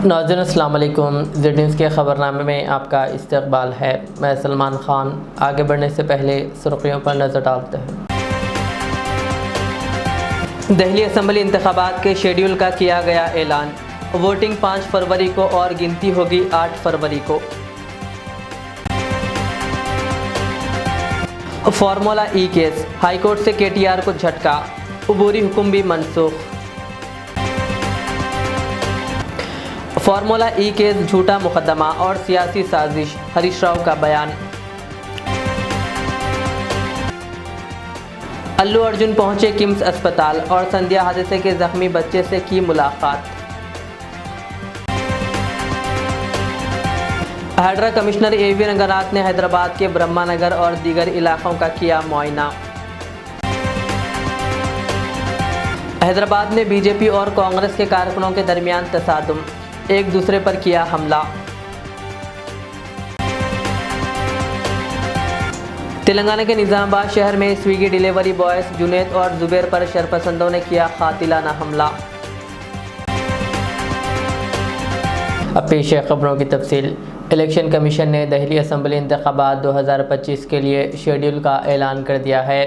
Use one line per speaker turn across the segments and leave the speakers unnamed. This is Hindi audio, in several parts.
नाज़रीन अस्सलाम वालेकुम। ज़ेड न्यूज़ के ख़बरनामे में आपका इस्तकबाल है। मैं सलमान ख़ान। आगे बढ़ने से पहले सुर्खियों पर नज़र डालते हैं। दिल्ली असम्बली इंतखाबात के शेड्यूल का किया गया ऐलान। वोटिंग 5 फरवरी को और गिनती होगी 8 फरवरी को। फार्मूला ई केस, हाईकोर्ट से KTR को झटका, अबूरी हुक्म भी मनसूख। फार्मूला ई केस झूठा मुकदमा और सियासी साजिश, हरीश राव का बयान। अल्लू अर्जुन पहुंचे किम्स अस्पताल और संध्या हादसे के जख्मी बच्चे से की मुलाकात। हाइड्रा कमिश्नर AV रंगनाथ ने हैदराबाद के ब्रह्मानगर और दीगर इलाकों का किया मुआयना। हैदराबाद में BJP और कांग्रेस के कारकुनों के दरमियान तसादुम, एक दूसरे पर किया हमला। तेलंगाना के निज़ामाबाद शहर में स्विगी डिलीवरी बॉयज जुनैद और जुबैर पर शरपसंदों ने किया कातिलाना हमला। अब पेश है खबरों की तफसील। इलेक्शन कमीशन ने दिल्ली असम्बली इंतखाबात 2025 के लिए शेड्यूल का ऐलान कर दिया है।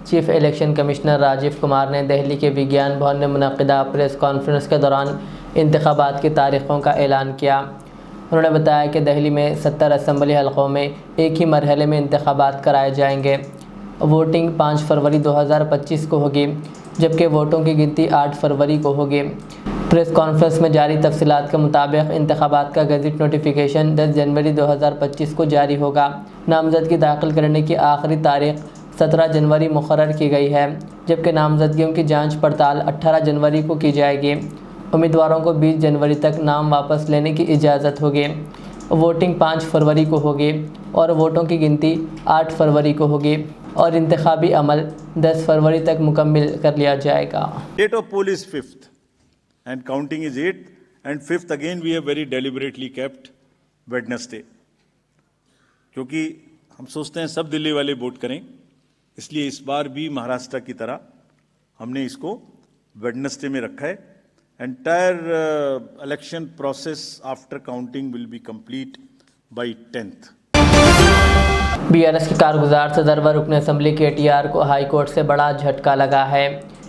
Chief election commissioner Rajiv Kumar ने दिल्ली के विज्ञान भवन में मुनक़िदा प्रेस कॉन्फ्रेंस के दौरान इंतखाबात की तारीख़ों का ऐलान किया। उन्होंने बताया कि दिल्ली में 70 असम्बली हलक़ों में एक ही मरहले में इंतखाबात कराए जाएंगे। वोटिंग 5 फरवरी 2025 को होगी, जबकि वोटों की गिनती 8 फरवरी को होगी। प्रेस कॉन्फ्रेंस में जारी तफसीलात के मुताबिक इंतखाबात का गज़ट नोटिफिकेशन 10 जनवरी 2025 को जारी होगा। नामज़दगी दाखिल करने की आखिरी तारीख़ 17 जनवरी मुकर्रर की गई है, जबकि नामज़दगियों की जांच पड़ताल 18 जनवरी को की जाएगी। उम्मीदवारों को 20 जनवरी तक नाम वापस लेने की इजाज़त होगी। वोटिंग 5 फरवरी को होगी और वोटों की गिनती 8 फरवरी को होगी और इंतखाबी अमल 10 फरवरी तक मुकम्मल कर लिया जाएगा।
Date of poll is 5th and counting is 8th and 5th again we have very deliberately kept Wednesday, क्योंकि हम सोचते हैं सब दिल्ली वाले वोट करें, इसलिए इस बार भी महाराष्ट्र की तरह हमने इसको वेडनेसडे में रखा है। Entire election process after counting will be complete by 10th.
BRS के कारगुजार सदर व रुकन असम्बली KTR को हाई कोर्ट से बड़ा झटका लगा है।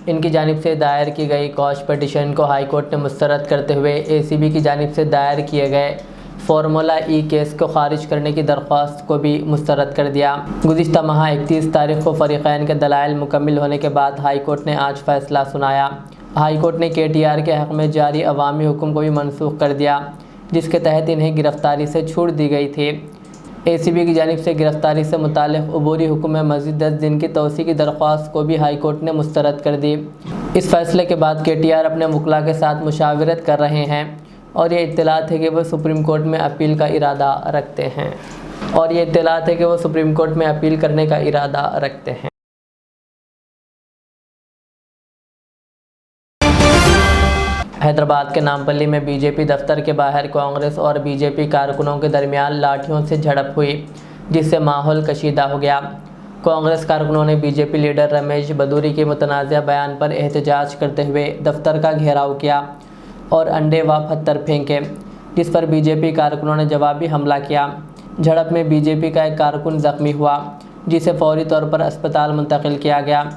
इनकी जानिब से दायर की गई कॉश पटिशन को हाई कोर्ट ने मुस्तरद करते हुए ACB की जानिब से दायर किए गए फार्मूला ई केस को खारिज करने की दरख्वास्त को भी मुस्तरद कर दिया। गुज़िश्ता माह 31 तारीख को फरीक़ैन के दलाइल मुकम्मिल होने के बाद हाई कोर्ट ने आज फ़ैसला सुनाया। हाई कोर्ट ने KTR के हक़ में जारी अवामी हुक्म को भी मनसूख कर दिया, जिसके तहत इन्हें गिरफ़्तारी से छूट दी गई थी। ACB की जानिब से गिरफ़्तारी से मुताल्लिक़ अबूरी हुक्म में मज़ीद 10 दिन की तोसी की दरख्वास्त को भी हाई कोर्ट ने मुस्तरद कर दी। इस फैसले के बाद KTR अपने वकला के साथ मुशावरत कर रहे हैं और ये इत्तलात है कि वह सुप्रीम कोर्ट में अपील का इरादा रखते हैं हैदराबाद के नामपल्ली में BJP दफ्तर के बाहर कांग्रेस और BJP कारकुनों के दरमियान लाठियों से झड़प हुई, जिससे माहौल कशीदा हो गया। कांग्रेस कारकुनों ने BJP लीडर रमेश बदूरी के मुतनाज़ा बयान पर एहतजाज करते हुए दफ्तर का घेराव किया और अंडे व पत्थर फेंके, जिस पर BJP कारकुनों ने जवाबी हमला किया। झड़प में BJP का एक कारकुन ज़ख्मी हुआ, जिसे फौरी तौर पर अस्पताल मुंतकिल किया गया।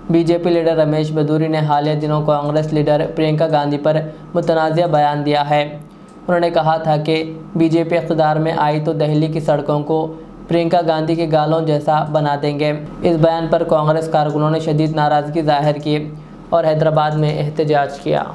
BJP लीडर रमेश बदूरी ने हालिया दिनों कांग्रेस लीडर प्रियंका गांधी पर मुतनाज़ा बयान दिया है। उन्होंने कहा था कि BJP इक़्तिदार में आई तो दिल्ली की सड़कों को प्रियंका गांधी के गालों जैसा बना देंगे। इस बयान पर कांग्रेस कारकुनों ने शदीद नाराज़गी ज़ाहिर की और हैदराबाद में एहतजाज किया।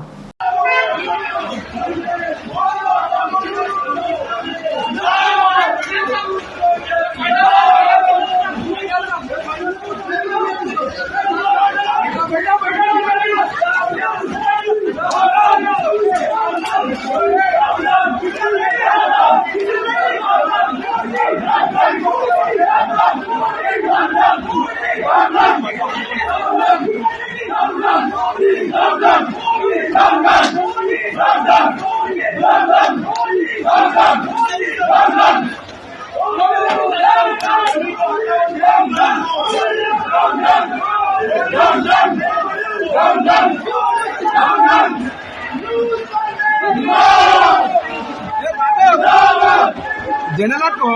జనలకు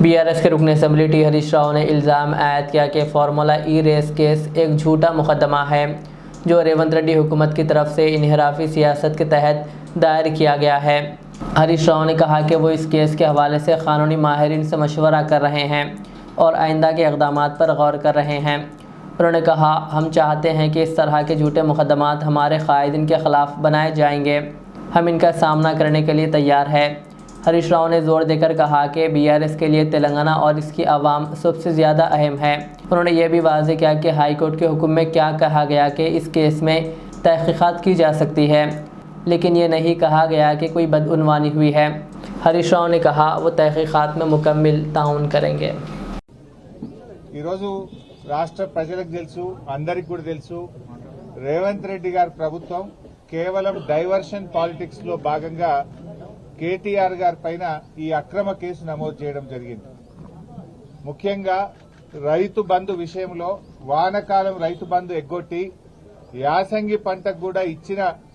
बीआरएस के रुकन असम्बली टी हरीश राव ने इल्ज़ाम आयद किया कि फार्मूला ई रेस केस एक झूठा मुकदमा है जो रेवंत रेड्डी हुकूमत की तरफ से इनहराफी सियासत के तहत दायर किया गया है। हरीश राव ने कहा कि वो इस केस के हवाले से क़ानूनी माहिरीन से मशवरा कर रहे हैं और आइंदा के इक़दाम पर गौर कर रहे हैं। उन्होंने कहा, हम चाहते हैं कि इस तरह के झूठे मुकदमात हमारे कायदीन के ख़िलाफ़ बनाए जाएंगे, हम इनका सामना करने के लिए तैयार है। हरीश राव ने जोर देकर कहा कि बीआरएस के लिए तेलंगाना और इसकी आवाम सबसे ज़्यादा अहम है। उन्होंने यह भी वाज़ेह किया कि हाई कोर्ट के हुक्म में क्या कहा गया कि इस केस में तहक़ीक़ात की जा सकती है, लेकिन ये नहीं कहा गया कि कोई बदउनवानी हुई है। हरीश राव ने कहा वो तहक़ीक़ात में मुकम्मल ताउन करेंगे।
రాష్ట్ర ప్రజలకు తెలుసు, అందరికీ కూడా తెలుసు, రేవంత్ రెడ్డి గారి ప్రభుత్వం కేవలం డైవర్షన్ పాలిటిక్స్ లో భాగంగా కేటీఆర్ గారి పైన ఈ అక్రమ కేసు నమోదు చేయడం జరిగింది. ముఖ్యంగా రైతు బంధు విషయంలో వానకాలం రైతు బంధు ఎగ్గొట్టి యాసంగి పంటకు కూడా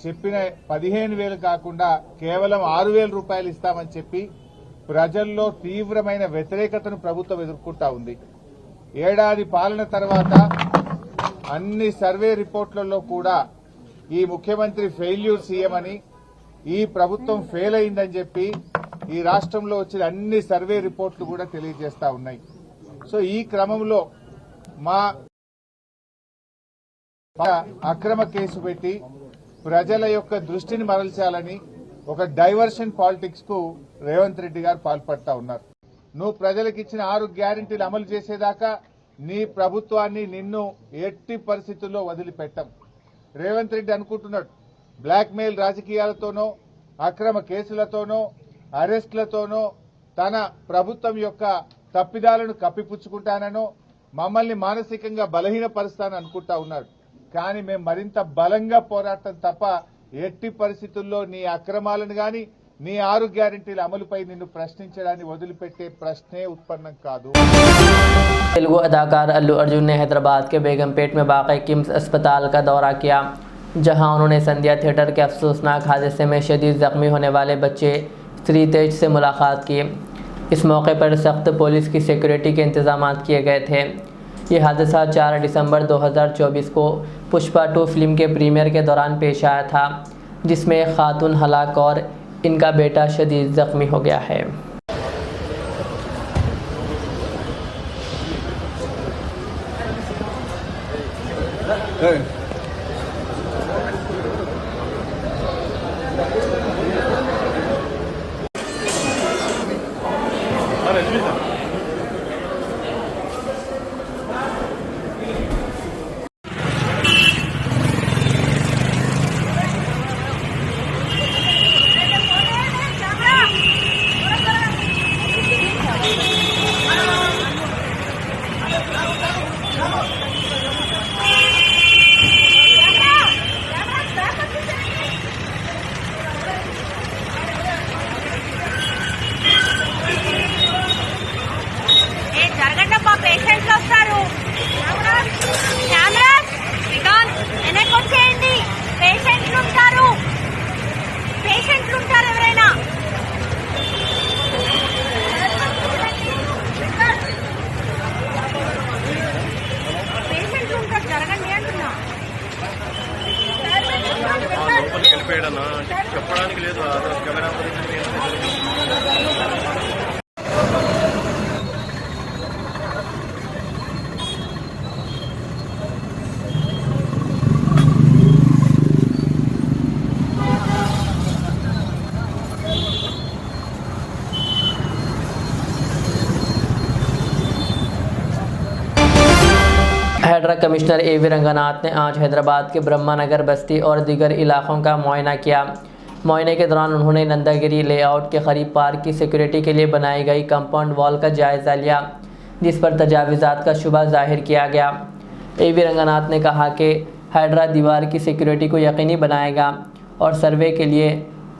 చెప్పిన 15,000 కాకుండా కేవలం 6,000 రూపాయలు ఇస్తామని చెప్పి ప్రజల్లో తీవ్రమైన వ్యతిరేకతను ప్రభుత్వం ఎదుర్కొంటా ఉంది. ఏడాది పాలన తర్వాత అన్ని సర్వే రిపోర్ట్లలో కూడా ఈ ముఖ్యమంత్రి ఫెయిల్యూర్ సీఎం అని, ఈ ప్రభుత్వం ఫెయిల్ అయిందని చెప్పి ఈ రాష్ట్రంలో వచ్చిన అన్ని సర్వే రిపోర్ట్లు కూడా తెలియజేస్తా ఉన్నాయి. సో ఈ క్రమంలో మా అక్రమ కేసు పెట్టి ప్రజల యొక్క దృష్టిని మరల్చాలని ఒక డైవర్షన్ పాలిటిక్స్ కు రేవంత్ రెడ్డి గారు పాల్పడతా ఉన్నారు. నువ్వు ప్రజలకు ఇచ్చిన 6 గ్యారెంటీలు అమలు చేసేదాకా నీ ప్రభుత్వాన్ని నిన్ను ఎట్టి పరిస్థితుల్లో వదిలిపెట్టం. రేవంత్ రెడ్డి అనుకుంటున్నాడు బ్లాక్ మెయిల్ రాజకీయాలతోనో అక్రమ కేసులతోనో అరెస్టులతోనో తన ప్రభుత్వం యొక్క తప్పిదాలను కప్పిపుచ్చుకుంటానో మమ్మల్ని మానసికంగా బలహీనపరుస్తానని అనుకుంటా ఉన్నాడు. కానీ మేము మరింత బలంగా పోరాటం తప్ప ఎట్టి పరిస్థితుల్లో నీ అక్రమాలను గాని నీ 6 గ్యారెంటీల అమలుపై నిన్ను ప్రశ్నించడాన్ని వదిలిపెట్టే ప్రశ్నే ఉత్పన్నం కాదు.
तेलुगु अदाकार अल्लू अर्जुन ने हैदराबाद के बेगमपेट में वाक़ किम्स अस्पताल का दौरा किया, जहां उन्होंने संध्या थिएटर के अफसोसनाक हादसे में शदीद ज़ख्मी होने वाले बच्चे श्रीतेज से मुलाकात की। इस मौके पर सख्त पुलिस की सिक्योरिटी के इंतजाम किए गए थे। ये हादसा 4 दिसंबर 2024 को पुष्पा 2 फिल्म के प्रीमियर के दौरान पेश आया था, जिसमें एक खातून हलाक और इनका बेटा शदीद ज़ख्मी हो गया है।
లేడన్నా చెప్పడానికి లేదు camera
Hydra commissioner A.V.. Ranganath ने आज हैदराबाद के ब्रह्मानगर बस्ती और दीगर इलाकों का मुआयना किया। मुआयने के दौरान उन्होंने नंदागिरी लेआउट के करीब पार्क की सिक्योरिटी के लिए बनाई गई कंपाउंड वॉल का जायज़ा लिया, जिस पर तजावीज़ात का शुबा जाहिर किया गया। ए.वी. रंगनाथ ने कहा कि हैदरा दीवार की सिक्योरिटी को यकीनी बनाएगा और सर्वे के लिए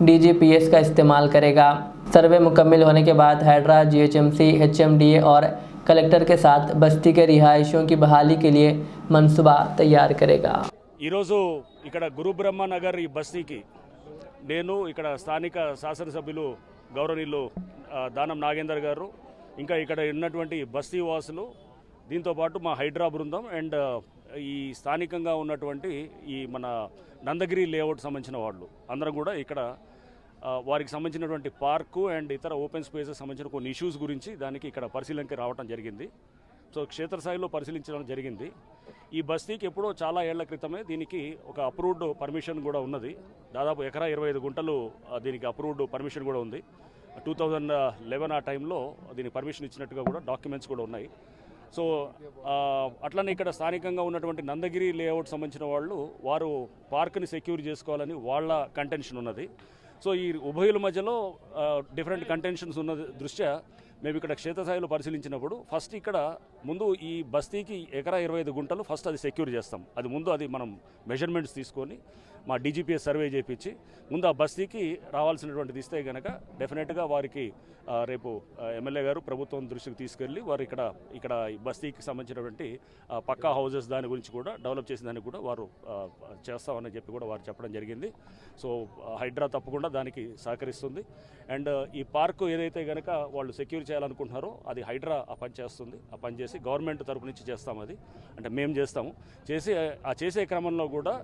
DGPS का इस्तेमाल करेगा। सर्वे मुकम्मल होने के बाद हैदरा GHMC, HMDA और कलेक्टर के साथ बस्ती के रिहायशियों की बहाली के लिए मनसूबा तैयार करेगा।
ఈరోజు ఇక్కడ గురు బ్రహ్మనగర్ ఈ బస్తీకి నేను ఇక్కడ స్థానిక శాసనసభ్యులు గౌరవనీయులు దానం నాగేందర్ గారు, ఇంకా ఇక్కడ ఉన్నటువంటి బస్తీ వాసులు, దీంతోపాటు మా హైడ్రా బృందం అండ్ ఈ స్థానికంగా ఉన్నటువంటి ఈ మన నందగిరి లేఅవుట్ సంబంధించిన వాళ్ళు అందరం కూడా ఇక్కడ వారికి సంబంధించినటువంటి పార్కు అండ్ ఇతర ఓపెన్ స్పేసెస్ సంబంధించిన కొన్ని ఇష్యూస్ గురించి దానికి ఇక్కడ పరిశీలనకి రావడం జరిగింది. సో క్షేత్రస్థాయిలో పరిశీలించడం జరిగింది. ఈ బస్తీకి ఎప్పుడో చాలా ఏళ్ల క్రితమే దీనికి ఒక అప్రూవ్డ్ పర్మిషన్ కూడా ఉన్నది. దాదాపు ఎకరా 25 గుంటలు దీనికి అప్రూవ్డ్ పర్మిషన్ కూడా ఉంది. 2011 ఆ టైంలో దీనికి పర్మిషన్ ఇచ్చినట్టుగా కూడా డాక్యుమెంట్స్ కూడా ఉన్నాయి. సో అట్లనే ఇక్కడ స్థానికంగా ఉన్నటువంటి నందగిరి లేఅవుట్ సంబంధించిన వాళ్ళు వారు పార్క్ని సెక్యూర్ చేసుకోవాలని వాళ్ళ కంటెన్షన్ ఉన్నది. సో ఈ ఉభయుల మధ్యలో డిఫరెంట్ కంటెన్షన్స్ ఉన్న దృష్ట్యా మేము ఇక్కడ క్షేత్రస్థాయిలో పరిశీలించినప్పుడు ఫస్ట్ ఇక్కడ ముందు ఈ బస్తీకి ఎకరా 25 గుంటలు ఫస్ట్ అది సెక్యూర్ చేస్తాం. అది మనం మెజర్మెంట్స్ తీసుకొని మా DGPS సర్వే చేయించి ముందు ఆ బస్తీకి రావాల్సినటువంటిది ఇస్తే కనుక డెఫినెట్గా వారికి రేపు ఎమ్మెల్యే గారు ప్రభుత్వం దృష్టికి తీసుకెళ్ళి వారు ఇక్కడ ఈ బస్తీకి సంబంధించినటువంటి పక్కా హౌజెస్ దాని గురించి కూడా డెవలప్ చేసిన దానికి కూడా వారు చేస్తామని చెప్పి కూడా వారు చెప్పడం జరిగింది. సో హైడ్రా తప్పకుండా దానికి సహకరిస్తుంది. అండ్ ఈ పార్కు ఏదైతే కనుక వాళ్ళు సెక్యూర్ చేయాలనుకుంటున్నారో అది హైడ్రా ఆ పని చేస్తుంది. ఆ పని చేసి గవర్నమెంట్ తరపు నుంచి చేస్తాము. అది అంటే మేము చేస్తాము. చేసే క్రమంలో కూడా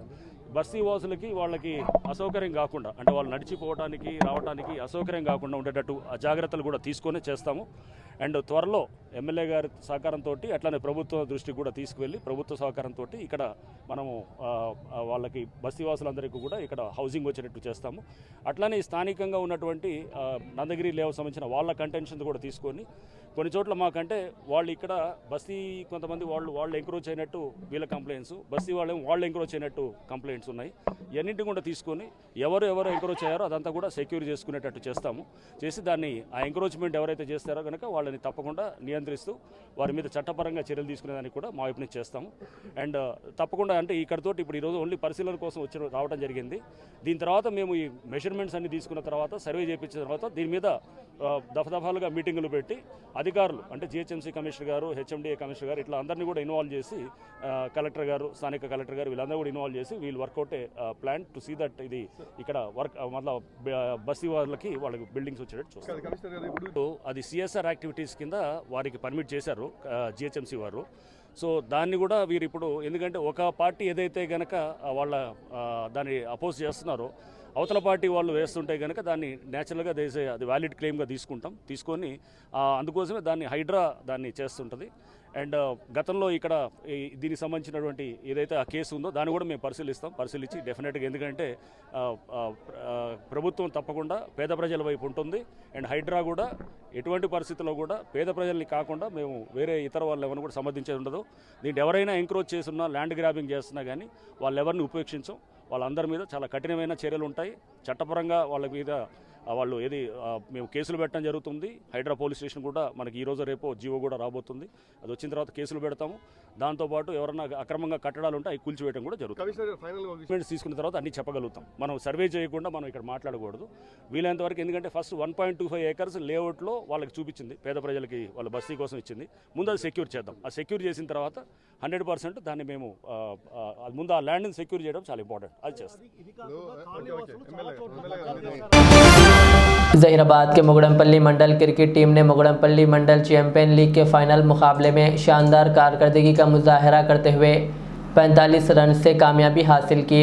బస్తీ వాసులకి వాళ్ళకి అసౌకర్యం కాకుండా, అంటే వాళ్ళు నడిచిపోవడానికి రావడానికి అసౌకర్యం కాకుండా ఉండేటట్టు ఆ జాగ్రత్తలు కూడా తీసుకొని చేస్తాము. అండ్ త్వరలో ఎమ్మెల్యే గారి సహకారంతో అట్లానే ప్రభుత్వ దృష్టికి కూడా తీసుకువెళ్ళి ప్రభుత్వ సహకారంతో ఇక్కడ మనము వాళ్ళకి బస్తీవాసులందరికీ కూడా ఇక్కడ హౌసింగ్ వచ్చేటట్టు చేస్తాము. అట్లానే స్థానికంగా ఉన్నటువంటి నందగిరి లేఅవుట్ సంబంధించిన వాళ్ళ కంటెన్షన్ కూడా తీసుకొని కొన్ని చోట్ల మాకంటే వాళ్ళు ఇక్కడ బస్తీ కొంతమంది వాళ్ళు ఎంక్రోచ్ అయినట్టు వీళ్ళ కంప్లైంట్స్, బస్తీ వాళ్ళు ఎంక్రోచ్ అయినట్టు కంప్లైంట్స్ ఉన్నాయి. ఇవన్నింటిని కూడా తీసుకొని ఎవరు ఎంక్రోచ్ అయ్యారో అదంతా కూడా సెక్యూర్ చేసుకునేటట్టు చేస్తాము. చేసి దాన్ని ఆ ఎంక్రోచ్మెంట్ ఎవరైతే చేస్తారో కనుక వాళ్ళని తప్పకుండా నియంత్రిస్తూ వారి మీద చట్టపరంగా చర్యలు తీసుకునేదానికి కూడా మా వైపు నుంచి చేస్తాము. అండ్ తప్పకుండా అంటే ఇక్కడతోటి ఇప్పుడు ఈరోజు ఓన్లీ పరిశీలన కోసం రావడం జరిగింది. దీని తర్వాత మేము ఈ మెజర్మెంట్స్ అన్ని తీసుకున్న తర్వాత సర్వే చేయించిన తర్వాత దీని మీద దఫాలుగా మీటింగులు పెట్టి అధికారులు అంటే GHMC కమిషనర్ గారు, HMDA కమిషనర్ గారు ఇట్లా అందరినీ కూడా ఇన్వాల్వ్ చేసి కలెక్టర్ గారు, స్థానిక కలెక్టర్ గారు వీళ్ళందరూ కూడా ఇన్వాల్వ్ చేసి వీళ్ళు workout plan to see that ఇది ఇక్కడ వర్క్ మళ్ళీ బస్తీ వాళ్ళకి బిల్డింగ్స్ వచ్చేటట్టు చూస్తారు. అది CSR యాక్టివిటీస్ కింద వారికి పర్మిట్ చేశారు GHMC వారు. సో దాన్ని కూడా వీరు ఇప్పుడు ఎందుకంటే ఒక పార్టీ ఏదైతే కనుక వాళ్ళ దాన్ని అపోజ్ చేస్తున్నారో అవతల పార్టీ వాళ్ళు వేస్తుంటే కనుక దాన్ని న్యాచురల్గా అది వ్యాలిడ్ క్లెయిమ్గా తీసుకొని అందుకోసమే దాన్ని హైడ్రా దాన్ని చేస్తుంటుంది. అండ్ గతంలో ఇక్కడ దీనికి సంబంధించినటువంటి ఏదైతే ఆ కేసు ఉందో దాన్ని కూడా మేము పరిశీలించి డెఫినెట్గా ఎందుకంటే ప్రభుత్వం తప్పకుండా పేద ప్రజల వైపు ఉంటుంది. అండ్ హైడ్రా కూడా ఎటువంటి పరిస్థితుల్లో కూడా పేద ప్రజల్ని కాకుండా మేము వేరే ఇతర వాళ్ళు ఎవరిని కూడా సమర్థించేది ఉండదు. దీంట్లో ఎవరైనా ఎంక్రోచ్ చేస్తున్నా, ల్యాండ్ గ్రాబింగ్ చేస్తున్నా కానీ వాళ్ళు ఎవరిని ఉపేక్షించం. వాళ్ళందరి మీద చాలా కఠినమైన చర్యలు ఉంటాయి. చట్టపరంగా వాళ్ళ మీద వాళ్ళు మేము కేసులు పెట్టడం జరుగుతుంది. హైడ్రా పోలీస్ స్టేషన్ కూడా మనకి ఈరోజు రేపో జీవో కూడా రాబోతుంది. అది వచ్చిన తర్వాత కేసులు పెడతాము. దాంతోపాటు ఎవరన్నా అక్రమంగా కట్టడాలు ఉంటే అవి కూల్చివేయడం కూడా జరుగుతుంది. తీసుకున్న తర్వాత అన్ని చెప్పగలుగుతాం. మనం సర్వే చేయకుండా మనం ఇక్కడ మాట్లాడకూడదు వీలైనంత వరకు. ఎందుకంటే ఫస్ట్ 1.25 ఏకర్స్ లేఅవుట్లో వాళ్ళకి చూపించింది, పేద ప్రజలకి వాళ్ళ బస్తీ కోసం ఇచ్చింది. ముందు అది సెక్యూర్ చేద్దాం. ఆ సెక్యూర్ చేసిన తర్వాత 100% దాన్ని మేము ముందు ఆ ల్యాండ్ని సెక్యూర్ చేయడం చాలా ఇంపార్టెంట్. అది చేస్తాం.
जहीराबाद के मुगड़मपल्ली मंडल क्रिकेट टीम ने मुगड़मपल्ली मंडल चैंपियन लीग के फाइनल मुकाबले में शानदार कारकर्दगी का मुजाहरा करते हुए 45 रन से कामयाबी हासिल की।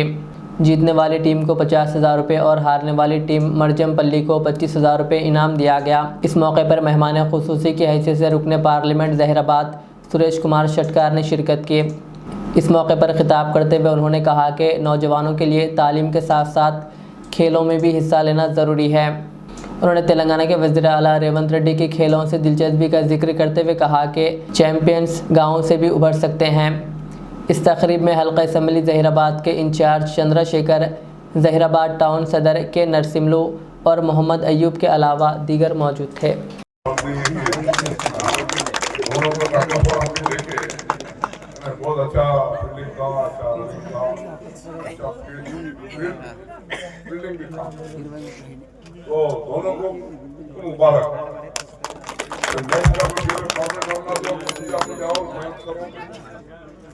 जीतने वाली टीम को 50,000 रुपये और हारने वाली टीम मरजमपल्ली को 25,000 रुपये इनाम दिया गया। इस मौके पर मेहमान खुसूसी की हैसियत से रुकने पार्लियामेंट जहीराबाद सुरेश कुमार शटकार ने शिरकत की। इस मौके पर खिताब करते हुए उन्होंने कहा कि नौजवानों के लिए तालीम के साथ साथ खेलों में भी हिस्सा लेना ज़रूरी है। उन्होंने तेलंगाना के वज़ीर आला रेवंत रेड्डी की खेलों से दिलचस्पी का जिक्र करते हुए कहा कि चैंपियंस गाँव से भी उभर सकते हैं। इस तकरीब में हल्का असम्बली जहीराबाद के इंचार्ज चंद्रशेखर, जहीराबाद टाउन सदर के नरसिमलू और मोहम्मद अयूब के अलावा दीगर मौजूद थे।
बहुत अच्छा बिल्डिंग था, अच्छा बिल्डिंग भी था, तो दोनों को मुबारक।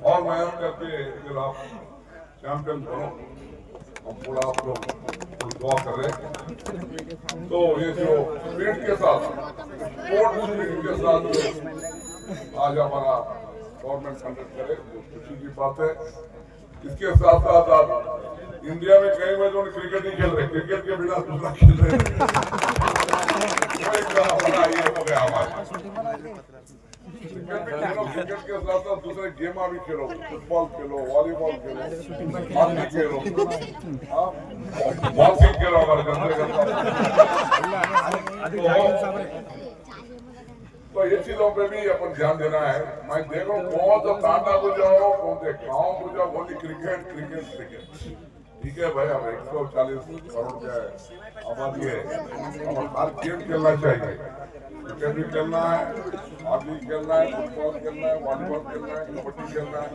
और मेहनत करके अगर आप चैंपियन बनो, हम पूरा आप लोग दुआ कर रहे हैं। तो ये जो स्पीड के साथ स्पोर्ट स्पीड के साथ आज हमारा गवर्नमेंट कंडक्ट करे तो खुशी की बात है। इसके साथ साथ आप इंडिया में कई मैचों में क्रिकेट नहीं खेल रहे, क्रिकेट के बिना दूसरा खेल रहे हो गया हमारा। क्रिकेट के साथ साथ दूसरे गेम भी खेलो, फुटबॉल खेलो, वॉलीबॉल खेलो, हॉकी खेलो, बॉक्सिंग खेलो हमारे तो ये चीजों पे भी अपन ध्यान देना है। मैं देखो कौन सा टाटा को जाओ, कौन से गाँव को जाओ, बोली क्रिकेट क्रिकेट क्रिकेट। ठीक है भाई, अब 140 करोड़ का आबादी है, अब हर गेम खेलना चाहिए। क्रिकेट भी खेलना है, हॉकी खेलना है, फुटबॉल खेलना है, वॉलीबॉल खेलना है, कबड्डी खेलना है,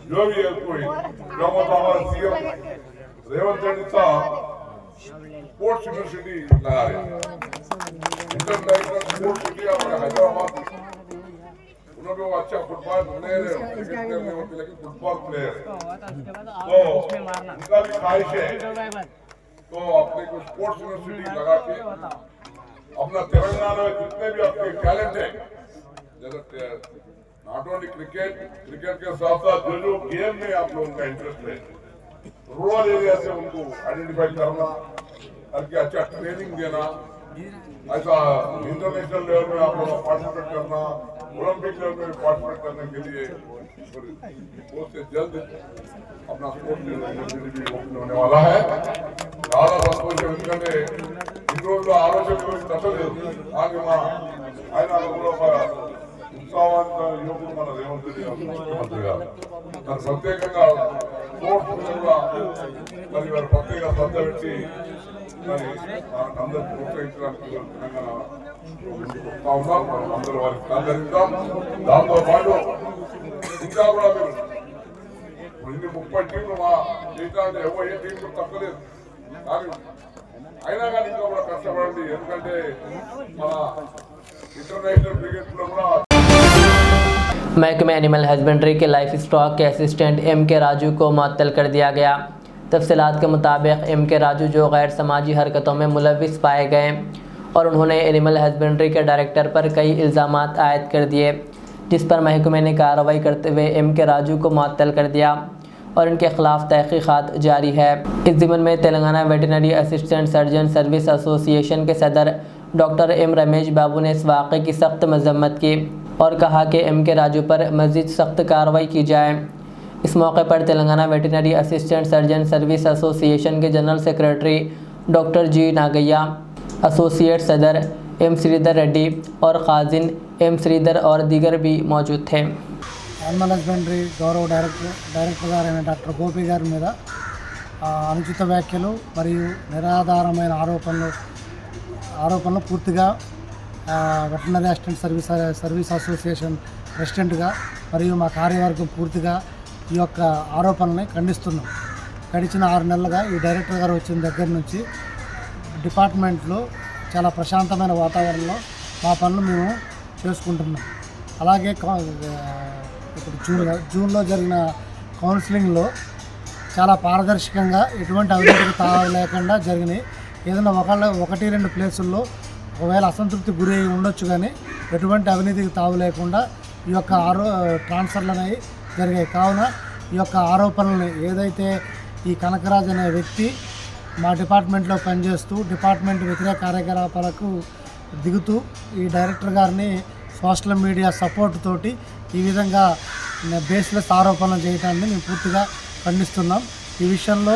जो भी है कोई। जो मतलब हमारा सीएम रेवंत रेड्डी साहब स्पोर्ट्स यूनिवर्सिटी लगा रहे हैं, इंटरनेशनल स्पोर्ट्स सिटी हमारे हैदराबाद। उन्होंने वो अच्छा फुटबॉल प्लेयर है, क्रिकेट प्लेयर नहीं होते लेकिन फुटबॉल प्लेयर है, तो उनका भी ख्वाहिश है तो अपने को स्पोर्ट्स यूनिवर्सिटी लगा के अपना तेलंगाना में जितने भी अपने टैलेंट है, जैसे नॉट ओनली क्रिकेट के साथ साथ जो गेम में आप लोगों का इंटरेस्ट है, रूरल एरिया से उनको आइडेंटिफाई करना, करके अच्छा ट्रेनिंग देना, ऐसा इंटरनेशनल लेवल में आप लोग पार्टिसिपेट करना, ओलंपिक लेवल में पार्टिसिपेट करने के लिए बहुत से जल्द अपना स्पोर्ट्स यूनिवर्सिटी भी ओपन होने वाला है। చాలా సంతోషం, ఎందుకంటే ఈ రోజుల్లో ఆలోచన గురించి తప్పలేదు. ఆగి మా ఆయన కూడా ఒక ఉత్సాహవంత యువకుడు మన రేవంత్ రెడ్డి గారు ముఖ్యమంత్రి గారు. మరి ప్రత్యేకంగా స్పోర్ట్స్ కూడా మరి వారు ప్రత్యేక శ్రద్ధ పెట్టి మరి అందరూ ప్రోత్సహించడానికి తెలంగాణ వస్తా ఉన్నాం. మనం అందరూ వారికి సహకరిద్దాం. దాంతో పాటు ఇంకా కూడా మీరు ఇన్ని 30 టీంలు మా జీతాన్ని ఏ టీంలు తప్పలేదు, కానీ అయినా కానీ ఇంకా కూడా కష్టపడండి. ఎందుకంటే మన ఇంటర్నేషనల్ క్రికెట్ లో కూడా
महकमे एनिमल हस्बेंड्री के लाइफ स्टॉक के असिस्टेंट M.K. राजू को मुअत्तल कर दिया गया। तफसीलात के मुताबिक M.K. राजू जो गैर समाजी हरकतों में मुलविस पाए गए और उन्होंने एनिमल हस्बेंड्री के डायरेक्टर पर कई इल्ज़ामात आयद कर दिए, जिस पर महकमे ने कार्रवाई करते हुए M.K. राजू को मुअत्तल कर दिया और इनके खिलाफ तहकीकात जारी है। इस ज़िम्मन में Telangana veterinary assistant surgeon service association के सदर डॉक्टर M. रमेश बाबू ने इस वाक़े की सख्त मजम्मत की और कहा कि M.K. राजू पर मज़ीद सख्त कार्रवाई की जाए। इस मौके पर Telangana veterinary assistant surgeon service association के general secretary doctor G. Nagaiah, associate सदर M. श्रीधर रेड्डी और खाजिन M. श्रीधर और दीगर भी मौजूद थे।
యానిమల్ హస్బెండరీ గౌరవ డైరెక్టర్ గారైన డాక్టర్ గోపి గారి మీద అనుచిత వ్యాఖ్యలు మరియు నిరాధారమైన ఆరోపణలు పూర్తిగా వెటర్నరీ అసిస్టెంట్ సర్వీస్ అసోసియేషన్ ప్రెసిడెంట్గా మరియు మా కార్యవర్గం పూర్తిగా ఈ యొక్క ఆరోపణల్ని ఖండిస్తున్నాం. గడిచిన 6 నెలలుగా ఈ డైరెక్టర్ గారు వచ్చిన దగ్గర నుంచి డిపార్ట్మెంట్లో చాలా ప్రశాంతమైన వాతావరణంలో మా పనులు మేము చేసుకుంటున్నాం. అలాగే ఇప్పుడు జూన్లో జరిగిన కౌన్సిలింగ్లో చాలా పారదర్శకంగా ఎటువంటి అవినీతికి తావు లేకుండా జరిగినాయి. ఏదైనా 1-2 ప్లేసుల్లో ఒకవేళ అసంతృప్తి గురి అయి ఉండొచ్చు, కానీ ఎటువంటి అవినీతికి తావు లేకుండా ఈ యొక్క ట్రాన్స్ఫర్లు అనేవి జరిగాయి. కావున ఈ యొక్క ఆరోపణల్ని ఏదైతే ఈ కనకరాజ్ అనే వ్యక్తి మా డిపార్ట్మెంట్లో పనిచేస్తూ డిపార్ట్మెంట్ వ్యతిరేక కార్యకలాపాలకు దిగుతూ ఈ డైరెక్టర్ గారిని సోషల్ మీడియా సపోర్ట్ తోటి ఈ విధంగా బేస్లెస్ ఆరోపణలు చేయడాన్ని మేము పూర్తిగా ఖండిస్తున్నాం. ఈ విషయంలో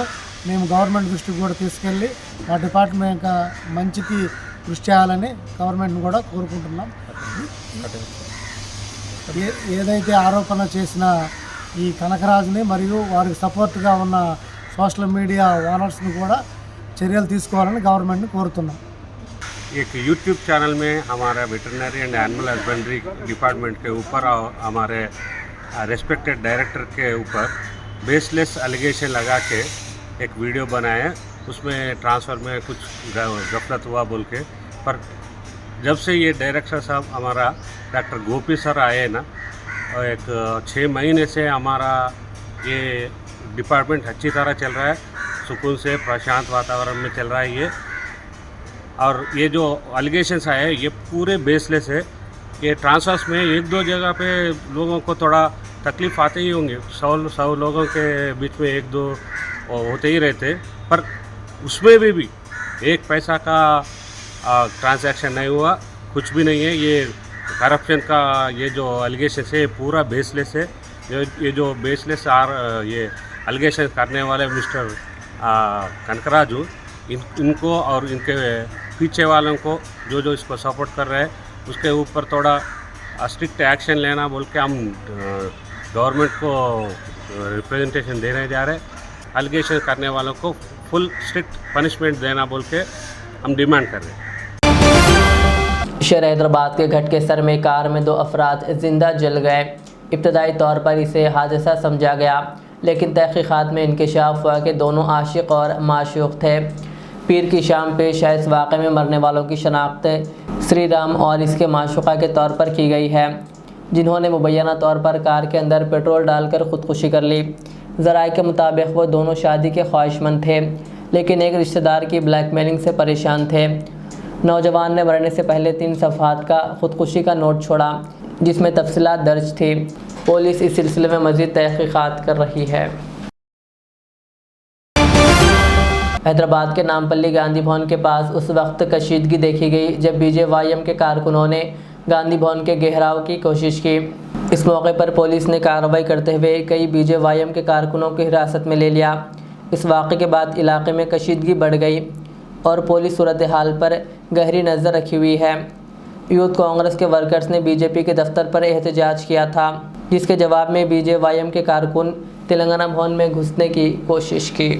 మేము గవర్నమెంట్ దృష్టికి కూడా తీసుకెళ్ళి మా డిపార్ట్మెంట్ మంచికి కృషి చేయాలని గవర్నమెంట్ని కూడా కోరుకుంటున్నాం. ఏదైతే ఆరోపణ చేసిన ఈ కనకరాజుని మరియు వారికి సపోర్ట్గా ఉన్న సోషల్ మీడియా ఓనర్స్ని కూడా చర్యలు తీసుకోవాలని గవర్నమెంట్ని కోరుతున్నాం.
एक यूट्यूब चैनल में हमारा veterinary and animal husbandry department के ऊपर और हमारे रेस्पेक्टेड डायरेक्टर के ऊपर बेसलेस एलिगेशन लगा के एक वीडियो बनाए, उसमें ट्रांसफ़र में कुछ गफलत हुआ बोल के। पर जब से ये डायरेक्टर साहब हमारा डॉक्टर गोपी सर आए ना, एक 6 महीने से हमारा ये डिपार्टमेंट अच्छी तरह चल रहा है, सुकून से प्रशांत वातावरण में चल रहा है ये। और ये जो एलिगेशंस आए ये पूरे बेसलेस है। ये ट्रांसफर्स में 1-2 जगह पे लोगों को थोड़ा तकलीफ़ आते ही होंगे, 100 लोगों के बीच में 1-2 होते ही रहते, पर उसमें भी 1 पैसा का ट्रांजैक्शन नहीं हुआ, कुछ भी नहीं है। ये करप्शन का ये जो एलिगेशन है पूरा बेसलेस है। ये जो बेसलेस ये एलिगेशन करने वाले मिस्टर कनकराजू, इनको और इनके पीछे वालों को जो इसको सपोर्ट कर रहे हैं उसके ऊपर थोड़ा स्ट्रिक्ट एक्शन लेना बोल के हम गवर्नमेंट को रिप्रेजेंटेशन देने जा रहे हैं। एलिगेशन करने वालों को फुल स्ट्रिक्ट पनिशमेंट देना बोल के हम डिमांड कर रहे हैं।
शहर हैदराबाद के घटके सर में कार में 2 अफराद जिंदा जल गए। इब्तदाई तौर पर इसे हादसा समझा गया, लेकिन तहकीकात में इंकशाफ हुआ कि दोनों आशिक और माशूक थे। पीर की शाम पेश है। इस वाक़े में मरने वालों की शनाख्त श्री राम और इसके माशूका के तौर पर की गई है, जिन्होंने मुबैना तौर पर कार के अंदर पेट्रोल डालकर ख़ुदकुशी कर ली। ज़राए के मुताबिक वो दोनों शादी के ख्वाहिशमंद थे, लेकिन एक रिश्तेदार की ब्लैकमेलिंग से परेशान थे। नौजवान ने मरने से पहले 3 सफ़हात का ख़ुदकुशी का नोट छोड़ा, जिसमें तफसीलात दर्ज थी। पुलिस इस सिलसिले में मज़ीद तहक़ीक़ात कर रही है। हैदराबाद के नामपल्ली गांधी भवन के पास उस वक्त कशीदगी देखी गई जब BJYM के कारकुनों ने गांधी भवन के घेराव की कोशिश की। इस मौके पर पुलिस ने कार्रवाई करते हुए कई BJYM के कारकुनों को हिरासत में ले लिया। इस वाक़े के बाद इलाके में कशीदगी बढ़ गई और पुलिस सूरत हाल पर गहरी नज़र रखी हुई है। यूथ कांग्रेस के वर्कर्स ने BJP के दफ्तर पर एहतजाज किया था, जिसके जवाब में BJYM के कारकुन तेलंगाना भवन में घुसने की कोशिश की।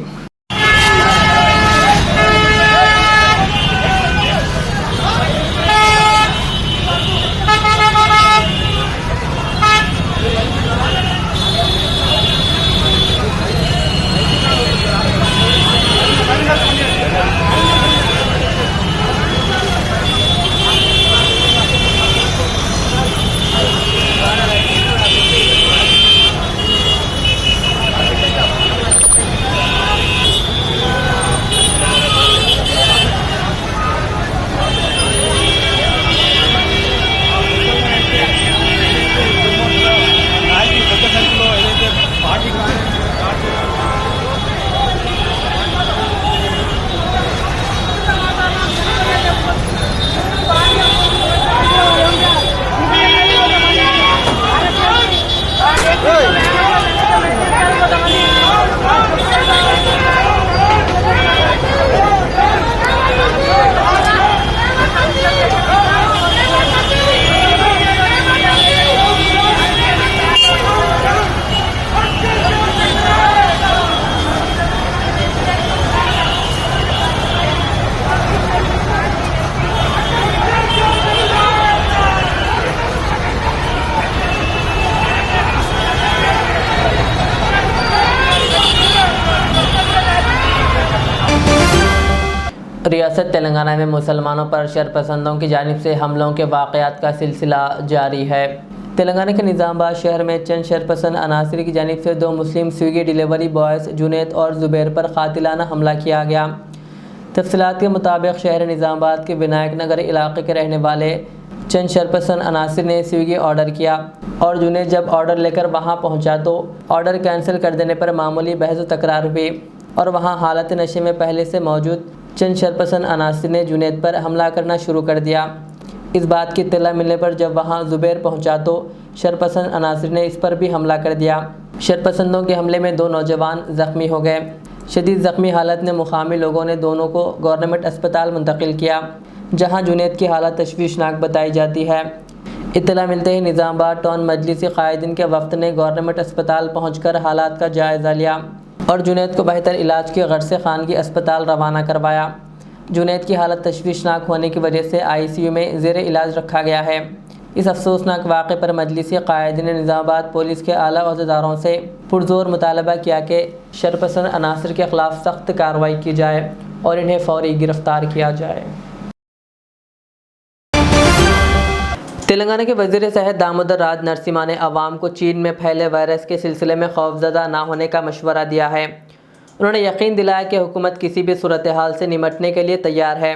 रियासत तेलंगाना में मुसलमानों पर शरपसंदों की जानिब से हमलों के वाक़यात का सिलसिला जारी है। तेलंगाना के निज़ामाबाद शहर में चंद शरपसंद अनासर की जानिब से 2 मुस्लिम स्विगी डिलीवरी बॉयज़ जुनैद और ज़ुबैर पर क़ातिलाना हमला किया गया। तफसीलात के मुताबिक शहर निज़ामाबाद के विनायक नगर इलाके के रहने वाले चंद शरपसंद अनासर ने स्विगी ऑर्डर किया और जुनैद जब ऑर्डर लेकर वहां पहुंचा तो ऑर्डर कैंसिल कर देने पर मामूली बहस व तकरार हुई। और वहां हालत नशे में पहले से मौजूद चंद शरपसंद अनासिर ने जुनैद पर हमला करना शुरू कर दिया। इस बात की इत्तला मिलने पर जब वहां जुबैर पहुंचा तो शरपसंद अनासिर ने इस पर भी हमला कर दिया। शरपसंदों के हमले में 2 नौजवान ज़ख्मी हो गए। शदीद ज़ख्मी हालत में मुकामी लोगों ने दोनों को गवर्नमेंट अस्पताल मुंतकिल किया, जहां जुनैद की हालत तशवीशनाक बताई जाती है। इत्तला मिलते ही निज़ामाबाद टाउन मजलिसी कायदीन के वफ्द ने गवर्नमेंट अस्पताल पहुंचकर हालात का जायज़ा लिया और जुनैद को बेहतर इलाज की गर्ज से खानगी अस्पताल रवाना करवाया। जुनैद की हालत तशवीशनाक होने की वजह से ICU में ज़ेर इलाज रखा गया है। इस अफसोसनाक वाक़े पर मजलिसी कायदीन ने निज़ामाबाद पुलिस के आला अहदेदारों से पुरजोर मुतालबा किया कि शरपसंद अनासिर के ख़िलाफ़ सख्त कार्रवाई की जाए और इन्हें फ़ौरी गिरफ़्तार किया जाए। तेलंगाना के वज़ीर सेहत दामोदर राज नरसिम्हा ने अवाम को चीन में फैले वायरस के सिलसिले में खौफज़दा ना होने का मशवरा दिया है। उन्होंने यकीन दिलाया कि हुकूमत किसी भी सूरत हाल से निपटने के लिए तैयार है।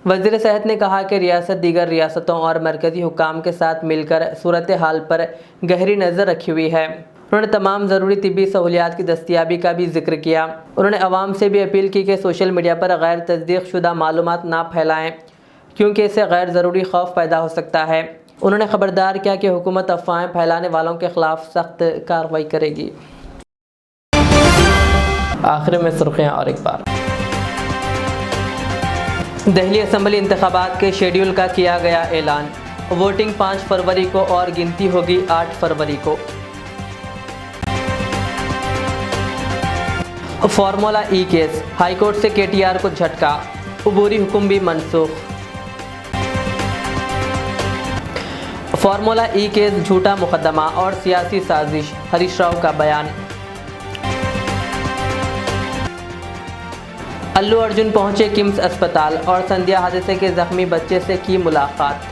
वज़ीर सेहत ने कहा कि रियासत दीगर रियासतों और मरकज़ी हुकाम के साथ मिलकर सूरत हाल पर गहरी नज़र रखी हुई है। उन्होंने तमाम ज़रूरी तिब्बी सहूलियात की दस्तियाबी का भी जिक्र किया। उन्होंने अवाम से भी अपील की कि सोशल मीडिया पर गैर तस्दीक शुदा मालूमात ना फैलाएँ, क्योंकि इससे गैर ज़रूरी खौफ पैदा हो सकता है। उन्होंने खबरदार किया कि हुकूमत अफवाहें फैलाने वालों के ख़िलाफ़ सख्त कार्रवाई करेगी। आखिर में सुर्खियाँ और एक बार। दिल्ली असम्बली इंतखाबात के शेड्यूल का किया गया ऐलान। वोटिंग 5 फरवरी को और गिनती होगी 8 फरवरी को। फार्मूला ई केस, हाईकोर्ट से KTR को झटका, अबूरी हुक्म भी मनसूख। फार्मूला ई केस झूठा मुकदमा और सियासी साजिश, हरीश राव का बयान। अल्लू अर्जुन पहुंचे किम्स अस्पताल और संध्या हादसे के जख्मी बच्चे से की मुलाकात।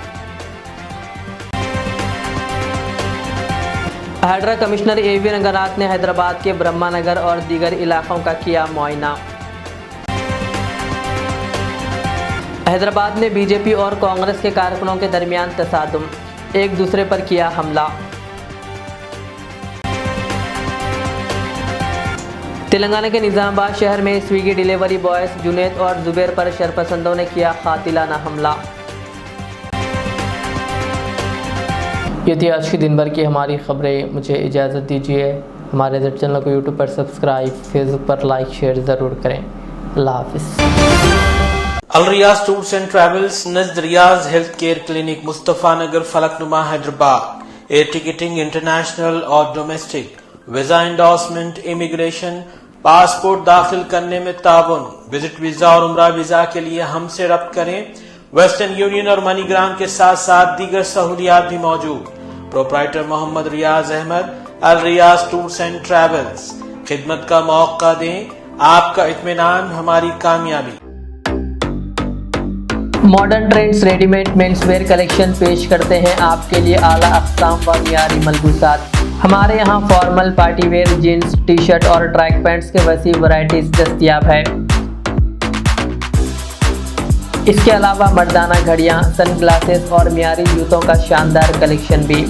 हाइड्रा कमिश्नर AV रंगनाथ ने हैदराबाद के ब्रह्मानगर और दीगर इलाकों का किया मुआयना। हैदराबाद में BJP और कांग्रेस के कारकुनों के दरमियान तसादुम, एक दूसरे पर किया हमला। तेलंगाना के निज़ामाबाद शहर में स्विगी डिलीवरी बॉयज जुनैद और जुबैर पर शरपसंदों ने किया कातिलाना हमला। ये थी आज की दिन भर की हमारी खबरें। मुझे इजाज़त दीजिए। हमारे चैनल को यूट्यूब पर सब्सक्राइब, फेसबुक पर लाइक शेयर ज़रूर करें। अल्लाह हाफ़िज़।
Al Riyaz tours and travels, Najd Riyaz health care clinic, Mustafa Nagar, Falaknuma, Hyderabad. Air ticketing international और domestic, visa endorsement, immigration, passport दाखिल करने में ताउन, विजिट वीज़ा और उम्रा वीज़ा के लिए हमसे रब्त करें। वेस्टर्न यूनियन और मनीग्राम के साथ साथ दीगर सहूलियात भी मौजूद। Proprietor Mohammad Riyaz Ahmad, Al Riyaz tours and travels. खिदमत का मौका दें, आपका इत्मीनान हमारी कामयाबी।
Modern trends readymade menswear collection पेश करते हैं आपके लिए आला अक़साम व मियारी मलबूसात। हमारे यहाँ formal, party wear, jeans, T shirt और ट्रैक पैंट्स के वसी वैरायटीज दस्तयाब है। इसके अलावा मर्दाना घड़ियाँ, सन ग्लासेस और मियारी जूतों का शानदार कलेक्शन भी।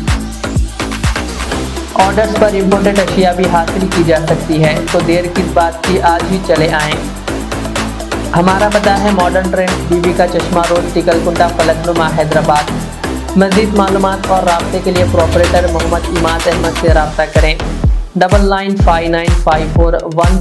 ऑर्डर्स पर इम्पोर्टेड अशिया भी हासिल की जा सकती है, तो देर किस बात की, आज ही चले आएँ। हमारा पता है मॉडर्न ट्रेंड्स, बीबी का चश्मा रोड, टिकलकुंडा, फलकनुमा, हैदराबाद। मज़ीद मालूमात और राब्ते के लिए प्रोपरेटर मोहम्मद इमाद अहमद से रब्ता करें। 995954